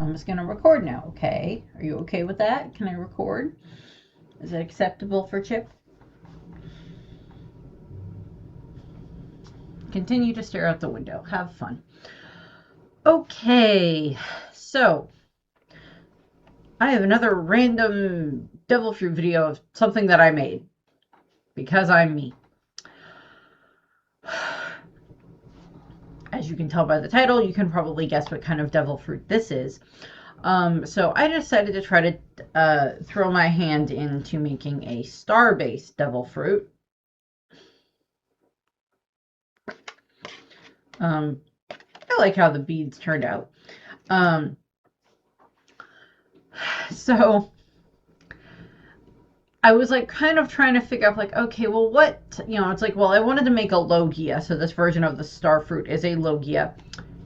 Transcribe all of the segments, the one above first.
I'm just going to record now, okay? Are you okay with that? Can I record? Is it acceptable for Chip? Continue to stare out the window. Have fun. Okay, so I have another random devil fruit video of something that I made because I'm me. As you can tell by the title, you can probably guess what kind of devil fruit this is. So I decided to try to throw my hand into making a star-based devil fruit. I like how the beads turned out. So I was like kind of trying to figure out like, okay, well, what, it's like, well, I wanted to make a Logia. So this version of the star fruit is a Logia.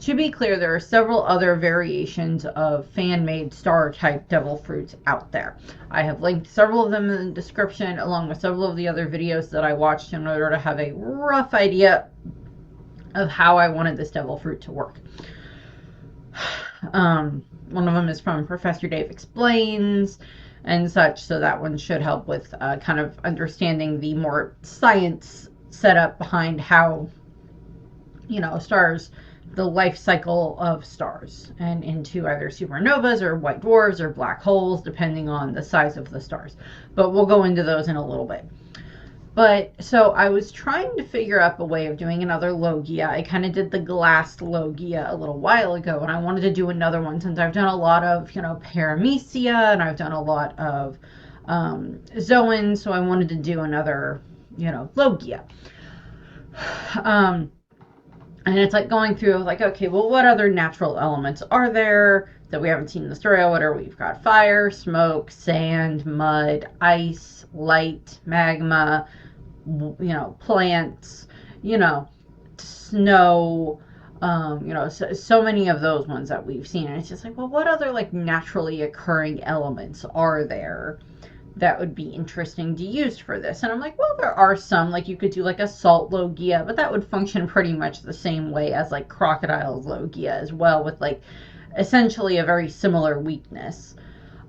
To be clear, there are several other variations of fan-made star-type devil fruits out there. I have linked several of them in the description, along with several of the other videos that I watched in order to have a rough idea of how I wanted this devil fruit to work. One of them is from Professor Dave Explains and such, so that one should help with kind of understanding the more science setup behind how, stars, the life cycle of stars, and into either supernovas or white dwarfs or black holes, depending on the size of the stars. But we'll go into those in a little bit. But so I was trying to figure out a way of doing another Logia. I kind of did the glass Logia a little while ago, and I wanted to do another one since I've done a lot of, Paramecia, and I've done a lot of Zoan, so I wanted to do another, Logia. And it's like going through, like, okay, well, what other natural elements are there that we haven't seen in the story? What we've got? Fire, smoke, sand, mud, ice, light, magma, plants, snow, so many of those ones that we've seen. And it's just like, well, what other like naturally occurring elements are there that would be interesting to use for this? And I'm like, well, there are some, like you could do like a salt Logia, but that would function pretty much the same way as like crocodile Logia as well, with like essentially a very similar weakness.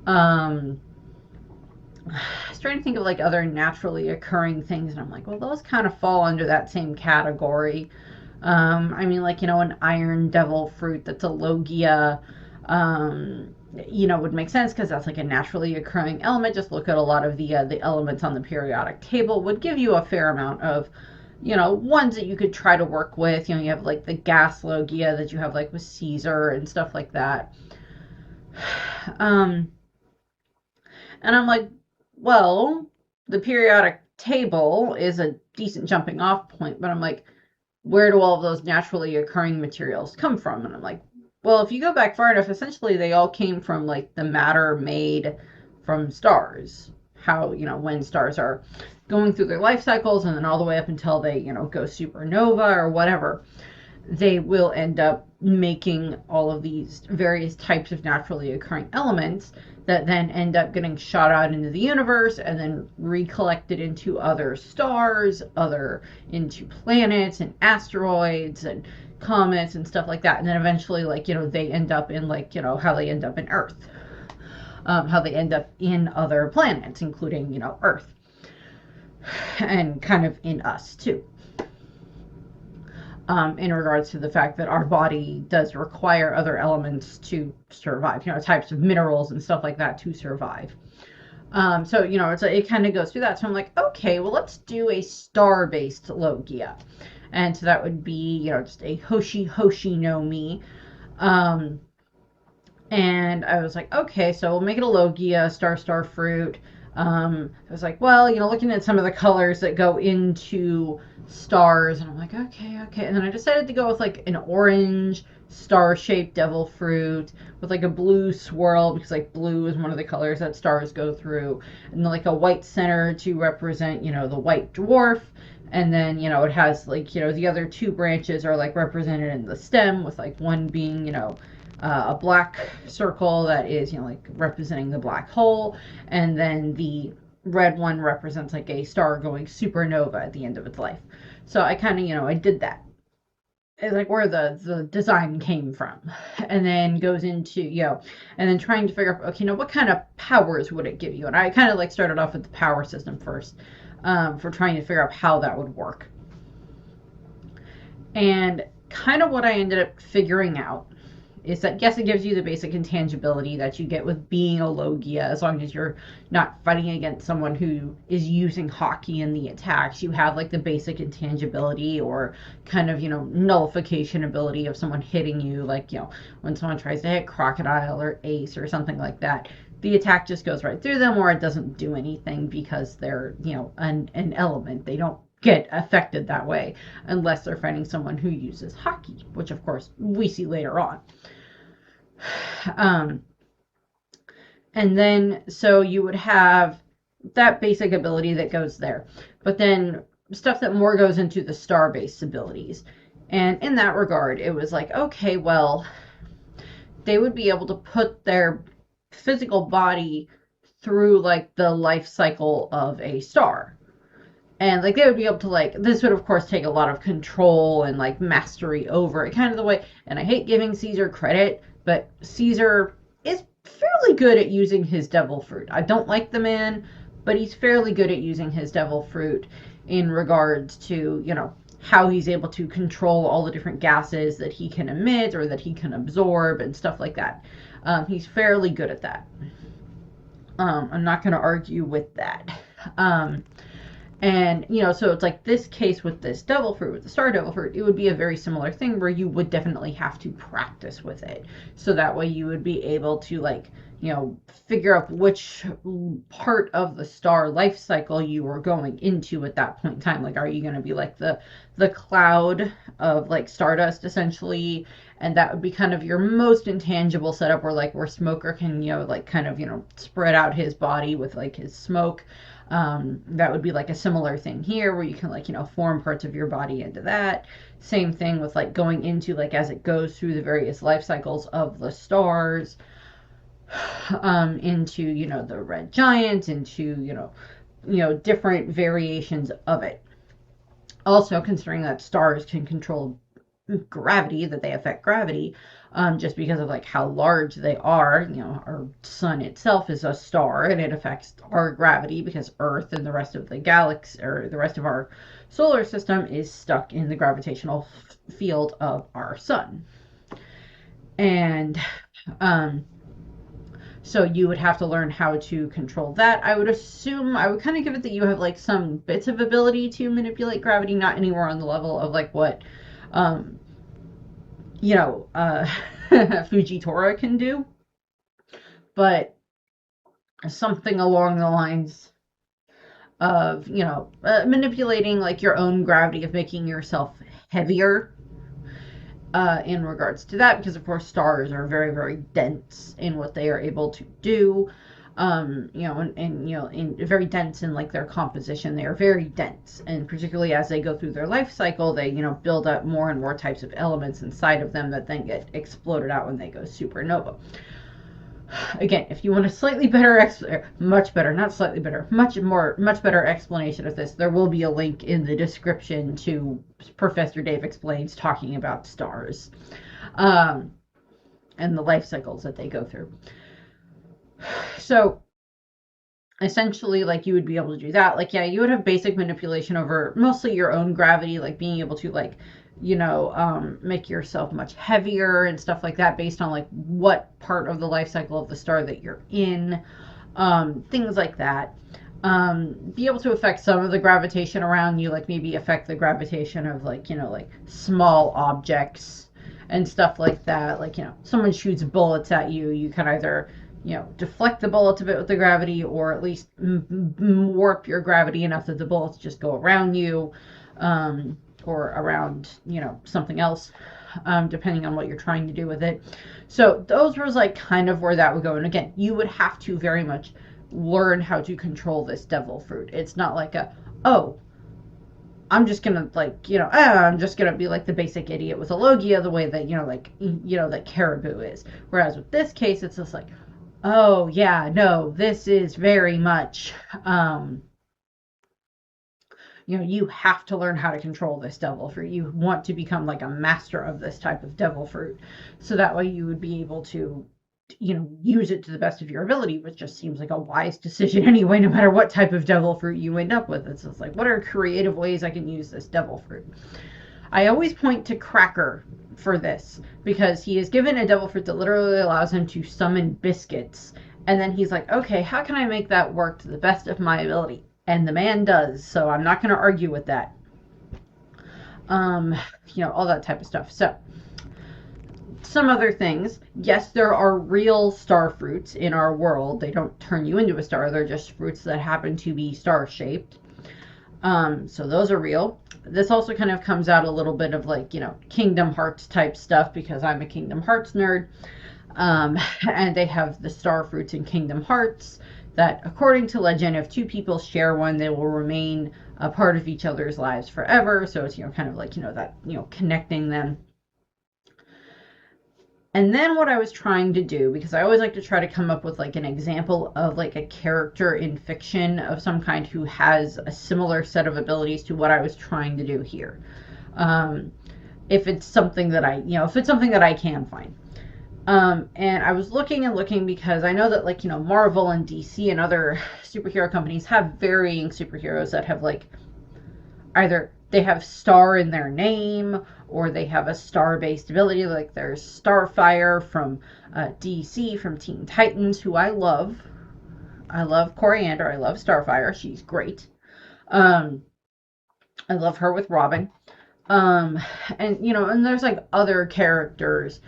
I was trying to think of like other naturally occurring things, and I'm like, well, those kind of fall under that same category. I mean, like, an iron devil fruit that's a Logia, would make sense because that's like a naturally occurring element. Just look at a lot of the elements on the periodic table, would give you a fair amount of, ones that you could try to work with. You have like the gas Logia that you have like with Caesar and stuff like that. And I'm like, well, the periodic table is a decent jumping off point, but I'm like, where do all of those naturally occurring materials come from? And I'm like, well, if you go back far enough, essentially they all came from like the matter made from stars. How, when stars are going through their life cycles and then all the way up until they, go supernova or whatever, they will end up making all of these various types of naturally occurring elements that then end up getting shot out into the universe and then recollected into other stars, into planets and asteroids and comets and stuff like that. And then eventually, like, they end up in, like, how they end up in Earth. How they end up in other planets, including, Earth. And kind of in us, too. In regards to the fact that our body does require other elements to survive, types of minerals and stuff like that to survive. So, it kind of goes through that. So I'm like, okay, well, let's do a star-based Logia. And so that would be, just a Hoshi no Mi. And I was like, okay, so we'll make it a Logia, star fruit. I was like, well, looking at some of the colors that go into stars, and I'm like, okay. And then I decided to go with like an orange star-shaped devil fruit with like a blue swirl, because like blue is one of the colors that stars go through, and like a white center to represent, the white dwarf. And then, it has like, the other two branches are like represented in the stem, with like one being, a black circle that is, like representing the black hole. And then the red one represents like a star going supernova at the end of its life. So I kind of, I did that. is like where the design came from, and then goes into, and then trying to figure out, okay, what kind of powers would it give you? And I kind of like started off with the power system first, for trying to figure out how that would work. And kind of what I ended up figuring out is that, yes, it gives you the basic intangibility that you get with being a Logia, as long as you're not fighting against someone who is using Hockey in the attacks. You have like the basic intangibility, or kind of, nullification ability of someone hitting you, like, when someone tries to hit Crocodile or Ace or something like that. The attack just goes right through them, or it doesn't do anything because they're, an element. They don't get affected that way unless they're fighting someone who uses Hockey, which of course we see later on. And then, so you would have that basic ability that goes there, but then stuff that more goes into the star-based abilities. And in that regard, it was like, okay, well, they would be able to put their physical body through like the life cycle of a star. And like they would be able to, like, this would of course take a lot of control and like mastery over it, kind of the way, and I hate giving Caesar credit, but Caesar is fairly good at using his devil fruit. I don't like the man, but he's fairly good at using his devil fruit in regards to, how he's able to control all the different gases that he can emit or that he can absorb and stuff like that. He's fairly good at that. I'm not going to argue with that. And, so it's like this case with this devil fruit, with the star devil fruit, it would be a very similar thing where you would definitely have to practice with it. So that way you would be able to, like, figure out which part of the star life cycle you were going into at that point in time. Like, are you going to be like the cloud of like stardust essentially? And that would be kind of your most intangible setup, where Smoker can, like kind of, spread out his body with like his smoke. That would be like a similar thing here where you can, like, form parts of your body into that. Same thing with like going into, like, as it goes through the various life cycles of the stars, into, the red giant, into, different variations of it. Also, considering that stars can control gravity, that they affect gravity, just because of like how large they are. Our sun itself is a star, and it affects our gravity because Earth and the rest of the galaxy, or the rest of our solar system, is stuck in the gravitational field of our sun. And so you would have to learn how to control that. I would assume, I would kind of give it that you have like some bits of ability to manipulate gravity, not anywhere on the level of like what Fujitora can do, but something along the lines of, manipulating like your own gravity, of making yourself heavier, in regards to that, because of course stars are very, very dense in what they are able to do. Very dense in like their composition. They are very dense, and particularly as they go through their life cycle, they, build up more and more types of elements inside of them that then get exploded out when they go supernova. Again, if you want a slightly better, much better, not slightly better, much better explanation of this, there will be a link in the description to Professor Dave Explains, talking about stars, and the life cycles that they go through. So essentially, like, you would be able to do that. Like, yeah, you would have basic manipulation over mostly your own gravity, like being able to, like, make yourself much heavier and stuff like that based on like what part of the life cycle of the star that you're in, things like that. Be able to affect some of the gravitation around you, like maybe affect the gravitation of like, like small objects and stuff like that. Like, someone shoots bullets at you, you can either, deflect the bullets a bit with the gravity, or at least warp your gravity enough that the bullets just go around you, or around, something else, depending on what you're trying to do with it. So those was like kind of where that would go. And again, you would have to very much learn how to control this devil fruit. It's not like I'm just gonna, like, I'm just gonna be like the basic idiot with a Logia, the way that, that Caribou is. Whereas with this case, it's just like, oh yeah, no, this is very much, you know, you have to learn how to control this devil fruit. You want to become like a master of this type of devil fruit. So that way you would be able to, you know, use it to the best of your ability, which just seems like a wise decision anyway, no matter what type of devil fruit you end up with. It's just like, what are creative ways I can use this devil fruit? I always point to Cracker for this because he is given a devil fruit that literally allows him to summon biscuits. And then he's like, okay, how can I make that work to the best of my ability? And the man does, so I'm not going to argue with that. You know, all that type of stuff. So, some other things. Yes, there are real star fruits in our world. They don't turn you into a star. They're just fruits that happen to be star-shaped. So those are real. This also kind of comes out a little bit of like, you know, Kingdom Hearts type stuff because I'm a Kingdom Hearts nerd. And they have the star fruits in Kingdom Hearts that, according to legend, if two people share one, they will remain a part of each other's lives forever. So it's, you know, kind of like, you know, that, you know, connecting them. And then what I was trying to do, because I always like to try to come up with like an example of like a character in fiction of some kind who has a similar set of abilities to what I was trying to do here. If it's something that if it's something that I can find. And I was looking and looking because I know that, like, you know, Marvel and DC and other superhero companies have varying superheroes that have like either they have star in their name or they have a star-based ability. Like there's Starfire from DC, from Teen Titans, who I love. I love Coriander. I love Starfire. She's great. I love her with Robin. And, you know, and there's like other characters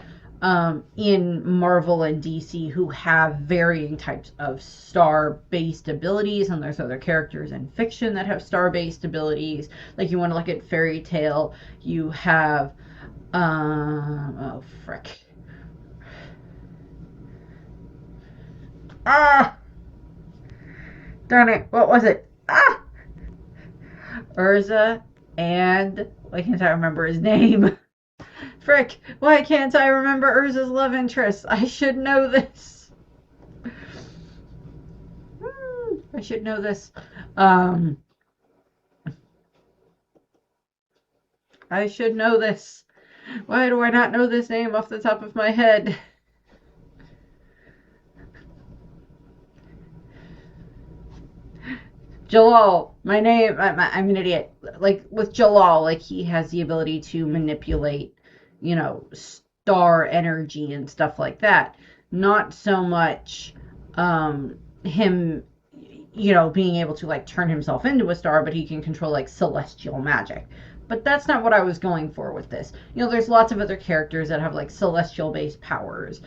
in Marvel and DC who have varying types of star-based abilities, and there's other characters in fiction that have star-based abilities. Like you want to look at Fairy Tail, you have oh frick. Ah! Darn it, what was it? Ah! Urza, and why can't I remember his name? Frick, why can't I remember Urza's love interest? I should know this. I should know this. I should know this. Why do I not know this name off the top of my head? Jalal, my name, I'm an idiot. Like with Jalal, like he has the ability to manipulate, you know, star energy and stuff like that. Not so much him, you know, being able to like turn himself into a star, but he can control like celestial magic. But that's not what I was going for with this. You know, there's lots of other characters that have like celestial based powers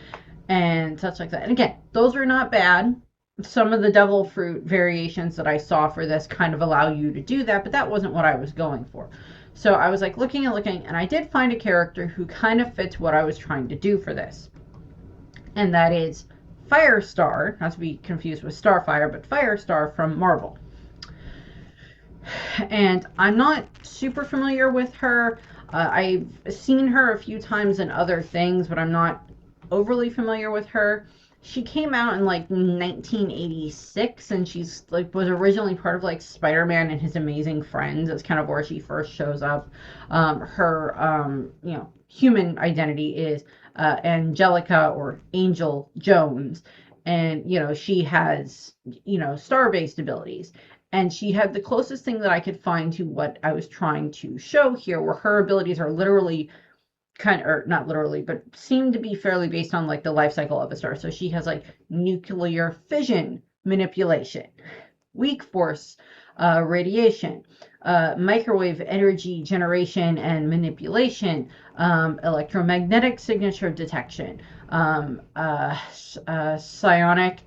and such like that. And again, those are not bad. Some of the devil fruit variations that I saw for this kind of allow you to do that, but that wasn't what I was going for. So I was like looking and looking, and I did find a character who kind of fits what I was trying to do for this. And that is Firestar, not to be confused with Starfire, but Firestar from Marvel. And I'm not super familiar with her. I've seen her a few times in other things, but I'm not overly familiar with her. She came out in like 1986, and she's like was originally part of like Spider-Man and His Amazing Friends. It's kind of where she first shows up. Her you know, human identity is Angelica or Angel Jones, and you know, she has, you know, star-based abilities. And she had the closest thing that I could find to what I was trying to show here, where her abilities are literally or not literally, but seem to be fairly based on like the life cycle of a star. So she has like nuclear fission manipulation, weak force radiation, microwave energy generation and manipulation, electromagnetic signature detection, psionic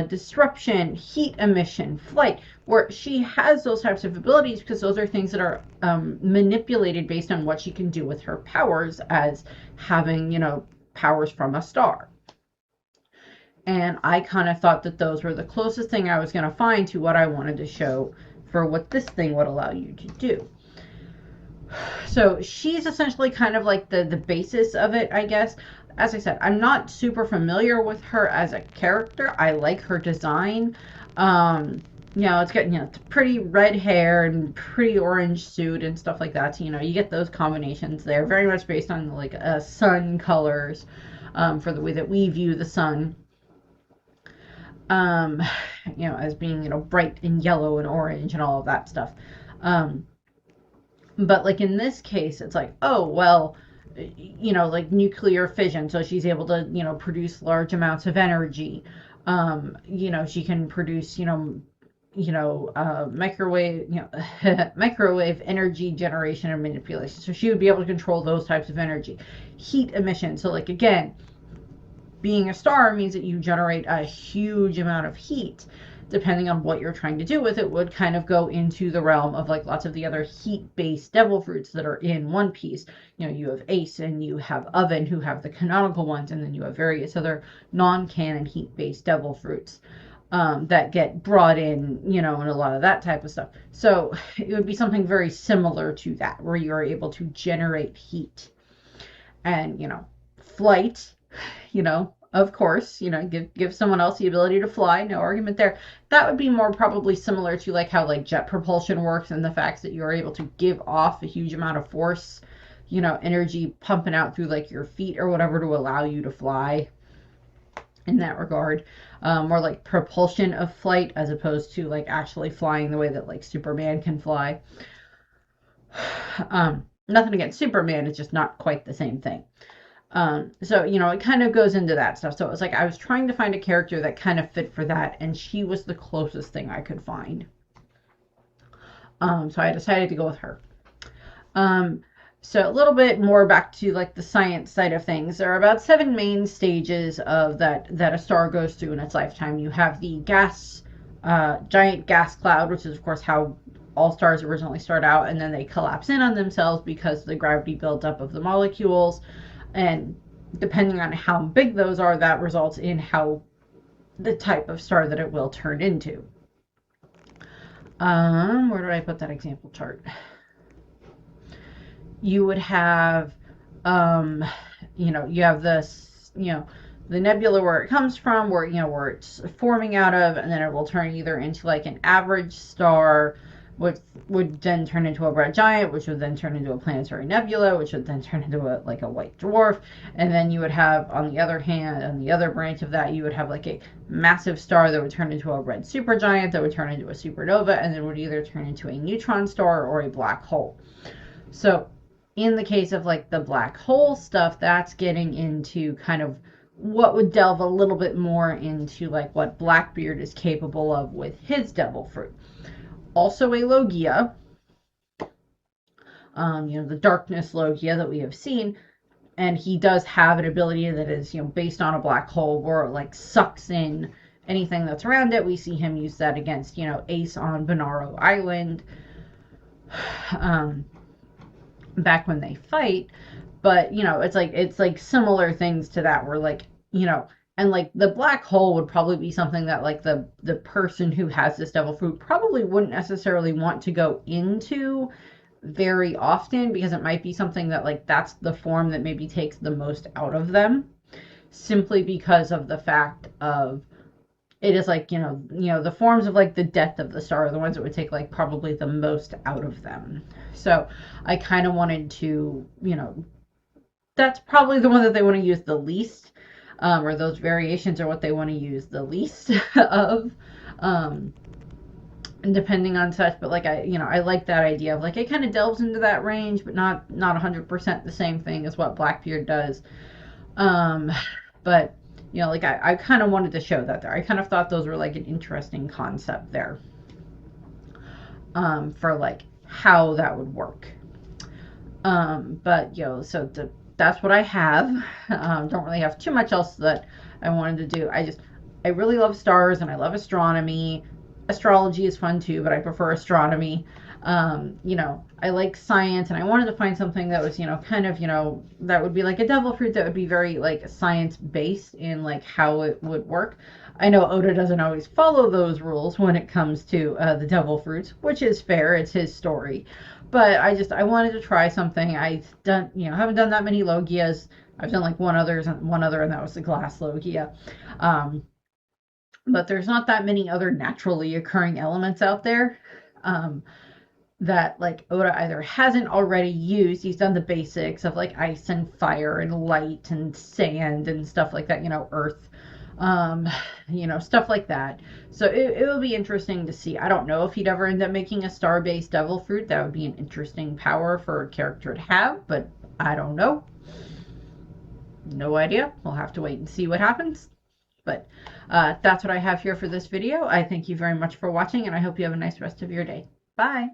disruption, heat emission, flight, where she has those types of abilities because those are things that are manipulated based on what she can do with her powers as having, you know, powers from a star. And I kind of thought that those were the closest thing I was going to find to what I wanted to show for what this thing would allow you to do. So she's essentially kind of like the basis of it, I guess. As I said, I'm not super familiar with her as a character. I like her design. it's got, it's pretty red hair and pretty orange suit and stuff like that. So, you get those combinations there, very much based on like sun colors, for the way that we view the sun, um, as being, bright and yellow and orange and all of that stuff. Um, but like in this case, it's like, oh, well, like nuclear fission. So she's able to, produce large amounts of energy. She can produce, microwave, microwave energy generation and manipulation. So she would be able to control those types of energy, heat emission. So like again, being a star means that you generate a huge amount of heat. Depending on what you're trying to do with it, would kind of go into the realm of like lots of the other heat-based devil fruits that are in One Piece. You have Ace and you have Oven, who have the canonical ones, and then you have various other non-canon heat-based devil fruits that get brought in, and a lot of that type of stuff. So it would be something very similar to that, where you are able to generate heat. And, flight, of course, give someone else the ability to fly, no argument there. That would be more probably similar to like how like jet propulsion works, and the fact that you're able to give off a huge amount of force, energy pumping out through like your feet or whatever to allow you to fly in that regard. More like propulsion of flight as opposed to like actually flying the way that like Superman can fly. Nothing against Superman, it's just not quite the same thing. So, it kind of goes into that stuff. So it was like I was trying to find a character that kind of fit for that, and she was the closest thing I could find. So I decided to go with her. So a little bit more back to like the science side of things. There are about 7 main stages of that a star goes through in its lifetime. You have the giant gas cloud, which is of course how all stars originally start out, and then they collapse in on themselves because the gravity buildup of the molecules. And depending on how big those are, that results in how the type of star that it will turn into. Where did I put that example chart? You would have, you have this, the nebula where it comes from, where it's forming out of, and then it will turn either into like an average star, which would then turn into a red giant, which would then turn into a planetary nebula, which would then turn into a white dwarf. And then you would have, on the other hand, on the other branch of that, you would have like a massive star that would turn into a red supergiant, that would turn into a supernova, and then would either turn into a neutron star or a black hole. So in the case of like the black hole stuff, that's getting into kind of what would delve a little bit more into like what Blackbeard is capable of with his devil fruit. Also a Logia, the darkness Logia that we have seen, and he does have an ability that is, based on a black hole where it like sucks in anything that's around it. We see him use that against, Ace on Bonaro Island, back when they fight. But, it's like similar things to that, where like, and like the black hole would probably be something that like the person who has this devil fruit probably wouldn't necessarily want to go into very often, because it might be something that like that's the form that maybe takes the most out of them, simply because of the fact of it is like, the forms of like the death of the star are the ones that would take like probably the most out of them. So I kind of wanted to, that's probably the one that they want to use the least. Or those variations are what they want to use the least of, depending on such. But like I like that idea of like it kind of delves into that range, but not 100% the same thing as what Blackbeard does. But like I kind of wanted to show that there. I kind of thought those were like an interesting concept there, for like how that would work. But so that's what I have. Don't really have too much else that I wanted to do. I really love stars and I love astronomy. Astrology is fun too, but I prefer astronomy. I like science, and I wanted to find something that was, kind of, that would be like a devil fruit that would be very like science based in like how it would work. I know Oda doesn't always follow those rules when it comes to the devil fruits, which is fair. It's his story. But I wanted to try something. I've done, haven't done that many Logias. I've done like one other, and that was the glass Logia. but there's not that many other naturally occurring elements out there. Um, that like Oda either hasn't already used. He's done the basics of like ice and fire and light and sand and stuff like that, earth, um, stuff like that. So it will be interesting to see. I don't know if he'd ever end up making a star-based devil fruit. That would be an interesting power for a character to have, but I don't know. No idea. We'll have to wait and see what happens. But that's what I have here for this video. I thank you very much for watching, and I hope you have a nice rest of your day. Bye.